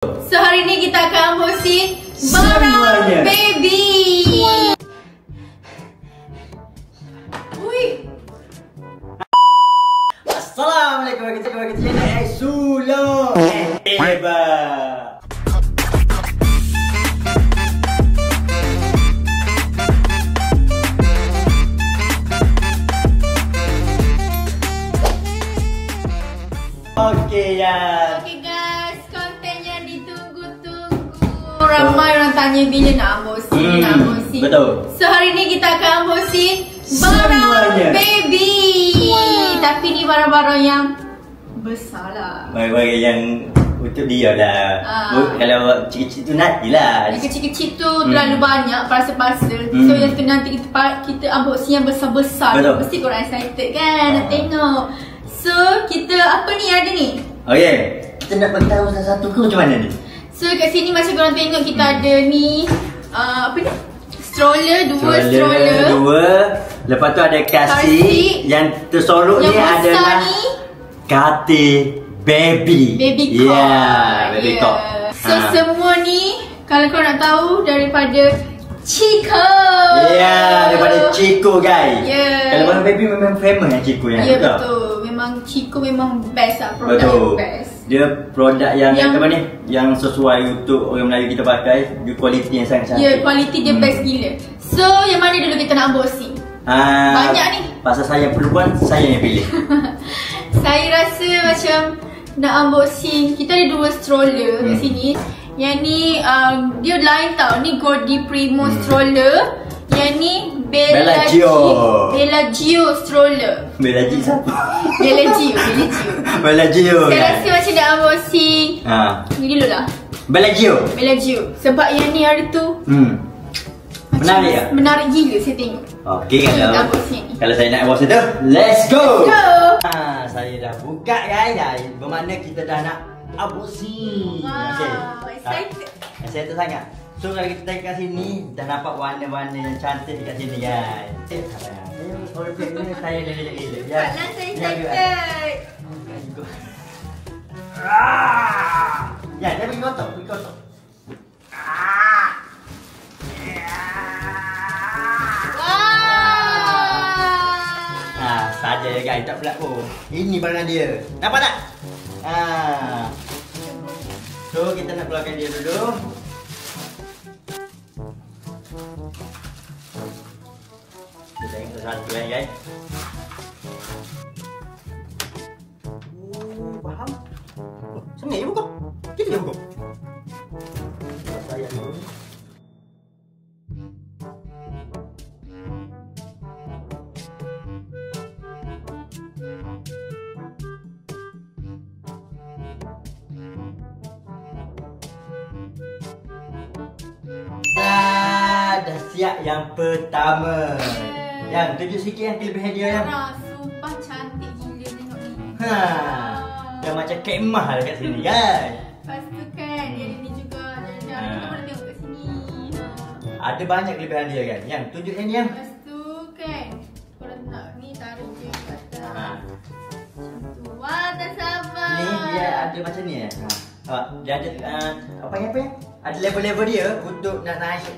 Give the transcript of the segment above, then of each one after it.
So hari ni kita akan unboxing barang baby. Ui. Assalamualaikum warahmatullahi wabarakatuh. Sulong hebat. Okey ya. Okay guys, konten yang ditunggu-tunggu. Ramai orang tanya bila nak unboxing, Betul. So hari ni kita akan unboxing barang baby. Tapi ni barang-barang yang besar lah. Barang-barang yang untuk dia lah. Kalau kecil-kecil tu nantilah. Yang kecil-kecil tu terlalu banyak parcel-parcel. So yang tu nanti kita unboxing yang besar-besar. Betul. Mesti korang excited kan nak tengok. So kita apa ni ada ni? Okey. Kita nak bagi tahu satu-satu ke macam mana ni? So kat sini macam korang tengok kita ada ni apa ni? Dua stroller. Lepas tu ada kasih. Yang tersorok ni adalah ni, katil baby cot. Baby cot. So semua ni kalau korang nak tahu daripada Chico. Daripada Chico guys. Kalau barang baby memang famous yang Chico yang betul. Memang Chico memang best lah, produk yang best. Dia produk yang apa ni? Yang sesuai untuk orang Melayu kita pakai. Dia kualiti yang sangat cantik. Kualiti dia best gila. So yang mana dulu kita nak unboxing? Banyak ni. Pasal saya perempuan, saya yang pilih. Saya rasa macam nak unboxing. Kita ada dua stroller kat sini. Yang ni dia lain tau. Ni Gordy Primo stroller. Yang ni Bella Gio stroller. Bella Gio siapa? Bella Gio. Saya rasa macam nak unboxing. Ni dulu lah. Bella Gio. Sebab yang ni hari tu menarik ya? Menarik gila saya tengok. Okey kalau saya nak unboxing tu, let's go. Saya dah buka guys. Bermakna kita dah nak unboxing. Excited sangat. So kalau kita tengok kat sini, dah nampak warna-warna yang cantik dekat sini guys. Saya dah gila. Saya excited. Ya, dia pergi kotak. Saja ya guys, tak pelak pun. Ini barang dia. Nampak tak? So kita nak keluarkan dia dulu. Kita tengok satu guys. Faham? Sini dia buka. Kita dia buka. Saya dulu. Dah siap yang pertama. Yang tunjuk sikit yang kelebihan dia yang. Sumpah cantik gila tengok ni. Dah macam kemah lah kat sini guys. Lepas tu kan dia ada ni juga. Kita boleh tengok kat sini. Ada banyak kelebihan dia kan. Yang tunjuk yang ni yang. Lepas tu kan korang nak ni taruh je kat atas. Macam tu. Wah tak sabar. Ni dia ada macam ni dia ada apa yang ada level-level dia untuk nak naik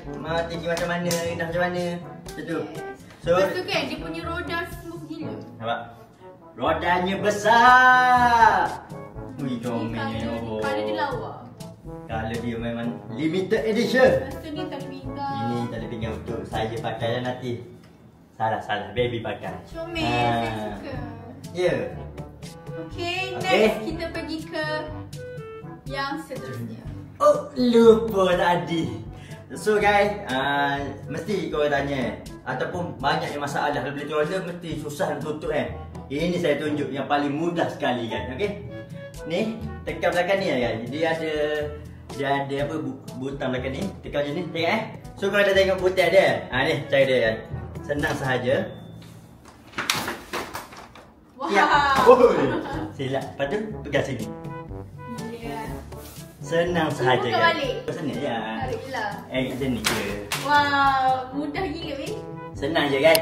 tinggi macam mana, rendah macam mana. Macam tu. So lepas tu kan dia punya roda smooth gila. nampak? Rodanya besar. Ui comelnya. Kalau dia lawa. Kalau dia memang limited edition. Lepas tu ni tali pinggang. Ini tali pinggang untuk saya pakai dan nanti. Salah baby pakai. Comel, saya suka. Ya. Okay, next kita pergi ke yang seterusnya. Oh, lupa tadi. So guys, mesti korang tanya ataupun banyak yang masalah kalau beli stroller mesti susah nak tutup kan. Ini saya tunjuk yang paling mudah sekali kan. Okey. Ni tekan belakang ni guys. Dia ada apa butang belakang ni. Tekan macam ni, tengok So kalau dah tengok butang dia, ni cara dia kan. Senang sahaja. Silap. Lepas tu pegang sini. Senang sahaja kan. Senang je. Tarik je lah. Macam ni je. Wow, mudah gila weh. Senang je kan.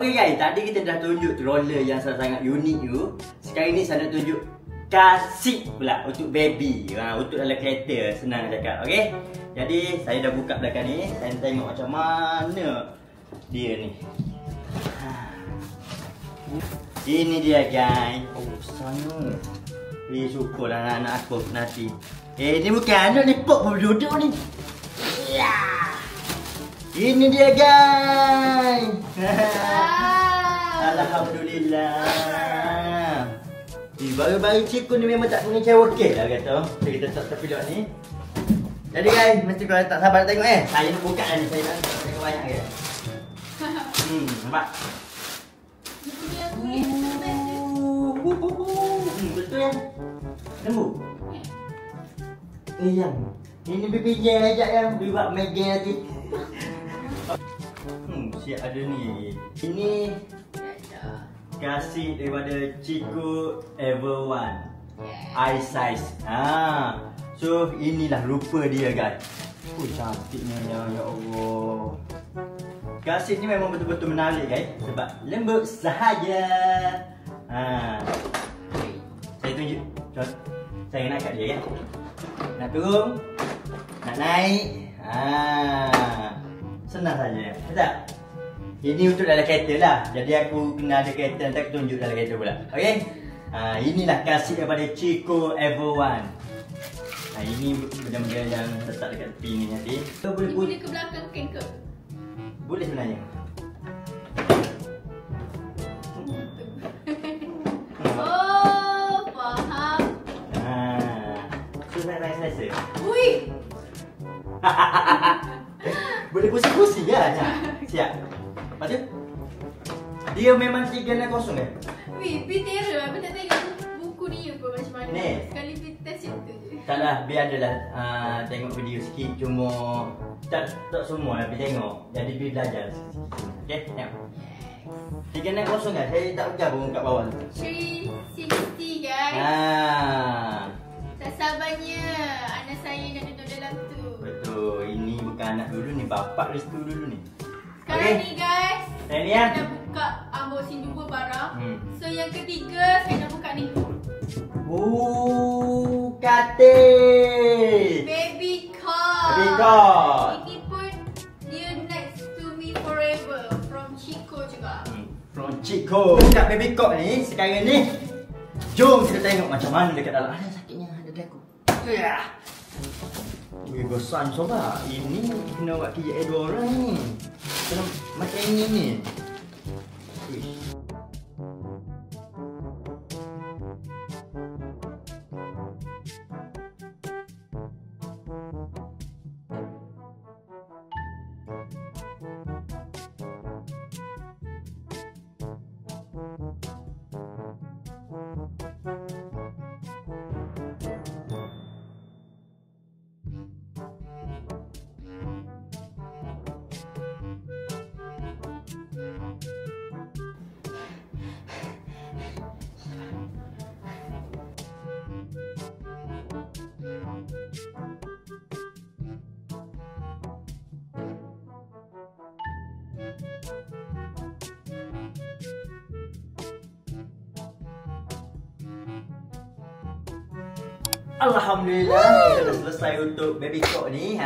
Okay guys, tadi kita dah tunjuk roller yang sangat unik tu. Sekarang ni saya nak tunjuk kasih pula untuk baby. Untuk dalam kereta, senang cakap. Okay. Jadi saya dah buka belakang ni. Saya tengok macam mana dia ni. Ini dia guys. Oh sana. Syukurlah anak-anak aku nanti. Ni bukan anak ni, pok pun duduk ni. Ya. Ini dia guys. Alhamdulillah. Baru-baru cikgu ni memang tak punya cewek okey lah kata. Kita tak terpilih ni. Jadi guys, mesti korang tak sabar nak tengok Saya nak buka dah ni, saya nak tengok banyak ke. Nampak? Betul kan? Lembut? Yang ini baby jam ajak yang buat megan nanti. Siap ada ni. Ini kasih daripada Chico Everone Eye Size. So inilah rupa dia guys. Cantiknya ya Allah. Kasih ni memang betul-betul menarik guys, sebab lembut sahaja. Saya tunjuk. Saya nak kat dia kan. Nak turun, nak naik. Senang saja. Betul? Ini untuk dalam kereta lah. Jadi aku kena ada kereta, nanti aku tunjuk dalam kereta pula. Okey? Inilah kasih daripada Chico Everone. Ini benda-benda yang letak dekat tepi ni nanti. Boleh ke belakang kan ke? Boleh sebenarnya. Oh, faham. So nak rasa. Ui. Boleh pusing-pusing ya. Siap. Lepas tu dia memang 360 kan? Wih, Bitera. Aku tak tengok buku dia pun macam mana. Ni. Sekali test itu je. Tak lah, biar adalah tengok video sikit. Cuma tak semua lah pergi tengok. Jadi pergi belajar sikit. Okay, tengok. 360 kan? Saya tak pegang pun kat bawah tu. 360 guys. Tak sabarnya anak saya dah duduk dalam tu. Betul, ini bukan anak dulu ni, bapak restu dulu ni. Sekarang ni guys, saya dah buka unboxing 2 barang. So yang ketiga saya nak buka ni. Katil. Baby car. Baby car. Ini pun dia next to me forever from Chico juga. From Chico. Buka baby car ni sekarang ni. Jom kita tengok macam mana dekat dalam. Ada sakitnya ada dagu. Wih, bosan sobat. Ini kena buat kerja 2 orang ni. Kena macam ini ni. Wih. Alhamdulillah, kita dah selesai untuk baby cock ni.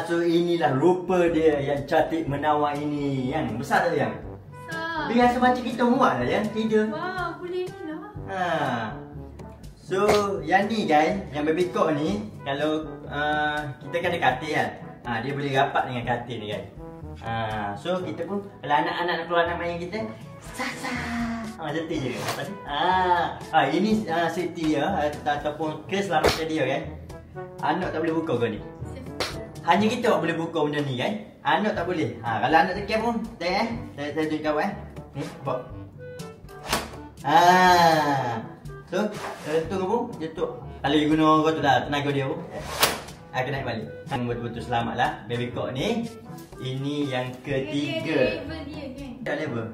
So inilah rupa dia yang cantik menawan ini. Yang besar tak yang? Besar. Biasa macam kita muat lah yang tidur. Wah, boleh ni lah. So yang ni guys, yang baby cock ni, kalau kita kan ada katil kan. Dia boleh rapat dengan katil ni guys. So kita pun kalau anak-anak nak keluar anak main kita, sasa. Jati je kan. Ini safety dia ataupun keselamatan dia kan. Anak tak boleh buka kau ni. Hanya kita tak boleh buka benda ni kan. Anak tak boleh. Kalau anak tekan pun, tengok saya tunjuk kau Ni, bawa. So, tunggu pun jatuh. Kalau you guna kau tu lah tenaga dia pun. Akan naik balik. Betul-betul selamatlah baby cock ni. Ini yang ketiga. Level dia kan. Tak level.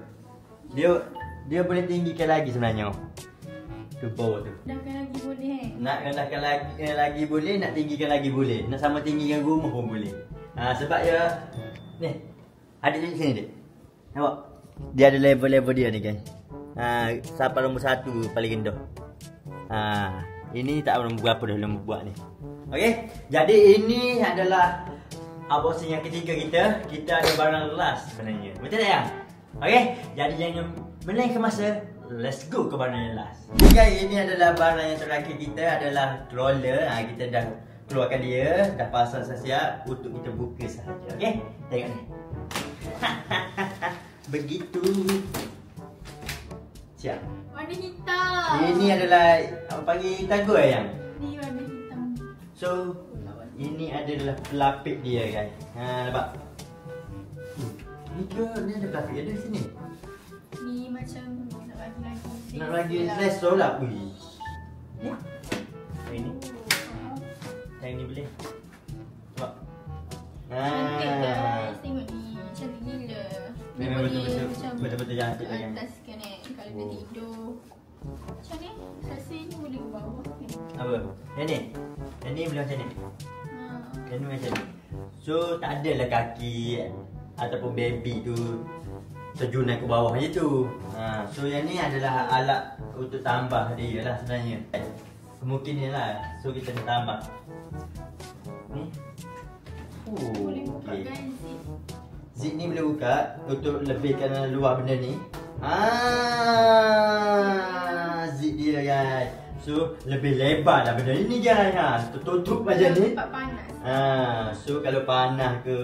Dia boleh tinggikan lagi sebenarnya. Tu power tu. Rendahkan lagi boleh Nak rendahkan lagi boleh, nak tinggikan lagi boleh. Nak sama tinggikan rumah pun boleh. Sebab dia ni. Adik tunjuk sini dik. Nampak? dia ada level-level dia ni guys. Sampai nombor 1 paling rendah. Ini tak tahu nombor berapa dah lama buat ni. Okey, jadi ini adalah unboxing yang ketiga kita. Kita ada barang last sebenarnya. Betul tak yang? Okey, jadi jangan melengahkan masa. Let's go ke barang yang last. Okay, ini adalah barang yang terakhir kita adalah stroller. Kita dah keluarkan dia, dah pasang siap untuk kita buka sahaja. Okey, tengok ni. Begitu. Siap. Warna hitam. Ini adalah apa panggil tago yang? Ni warna hitam. So, ini adalah pelapik dia guys. Nampak? Ni ke ni ada pelapik ada di sini. Ni macam nak lagi flash lah. Ui. Ya. Ini. Yang ni boleh. Nampak? Cantik guys. Tengok ni. Cantik gila. Ni Memang boleh betul-betul macam betul-betul cantik ke kan. atas kan kalau dia tidur. Macam ni. Rasa ni boleh ke bawah kan. Apa? Yang ni? Yang ni boleh macam ni? Yang ni macam ni. So tak adalah kaki ataupun baby tu terjun naik ke bawah je tu. So yang ni adalah alat untuk tambah dia lah sebenarnya. Kemungkinan lah. So kita nak tambah. Ni. Boleh buka Okay. kan zip. Zip ni boleh buka untuk lebihkan luar benda ni. Zip dia guys. So lebih lebar lah benda ni guys. Tutup macam ni. Tempat panas. So kalau panas ke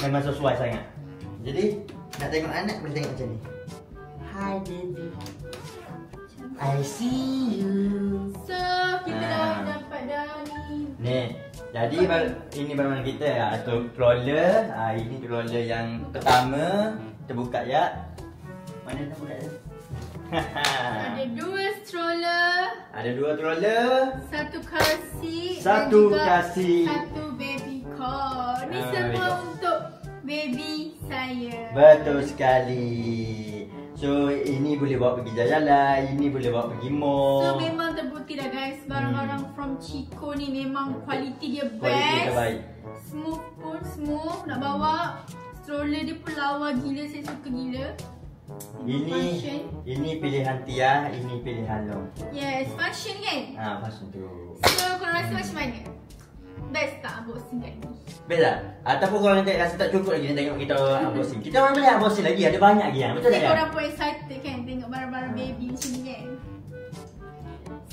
memang sesuai sangat. Jadi nak tengok anak boleh tengok macam ni. Hi baby, I see you. So kita dah dapat dah ni. Ni, jadi ini barang kita atau stroller. Ini stroller yang pertama. Kita buka ya. Mana nak buka tu? Ada 2 stroller. Ada 2 stroller. 1 kasih. Satu dan juga kasih. 1 baby car. Ni baby semua car. untuk baby saya. Betul sekali. So ini boleh bawa pergi jalan-jalan, ini boleh bawa pergi mall. So memang terbukti dah guys, barang-barang from Chico ni memang kualiti dia Kualiti best. terbaik. Smooth pun smooth nak bawa. Stroller dia pun lawa gila, saya suka gila. Ini pilihan Tia, ini pilihan Long. Yes, function kan? Macam tu. So korang rasa macam mana? Best tak unboxing kali ni? Best tak? Ataupun korang nanti rasa tak cukup lagi nak tengok kita unboxing. Kita orang boleh unboxing lagi, ada banyak lagi yang. Betul tak? Mesti korang pun excited kan tengok barang-barang baby macam ni kan?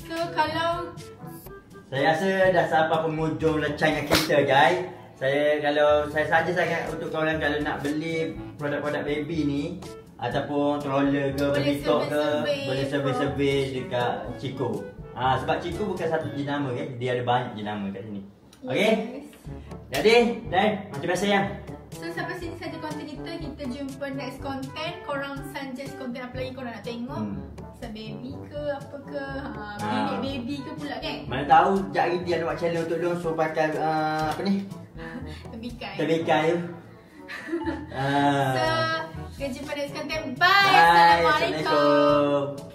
So kalau Saya rasa dah sampai penghujung rancangan kita guys. Kalau saya saja sangat untuk korang kalau nak beli produk-produk baby ni ataupun stroller ke, baby talk ke, boleh survey-survey dekat Chico. Sebab Chico bukan satu jenama kan, dia ada banyak jenama kat sini. Okey? yes. Jadi, dan macam biasa yang So sampai sini saja konten kita. Kita jumpa next konten. Korang suggest konten apa lagi korang nak tengok. Pasal baby ke apa ke, bilik baby ke pula kan? mana tahu sekejap lagi dia nak buat challenge untuk Long suruh pakai apa ni? Tebikai. Tebikai tu. So kita jumpa next konten. Bye. Bye. Assalamualaikum. Assalamualaikum.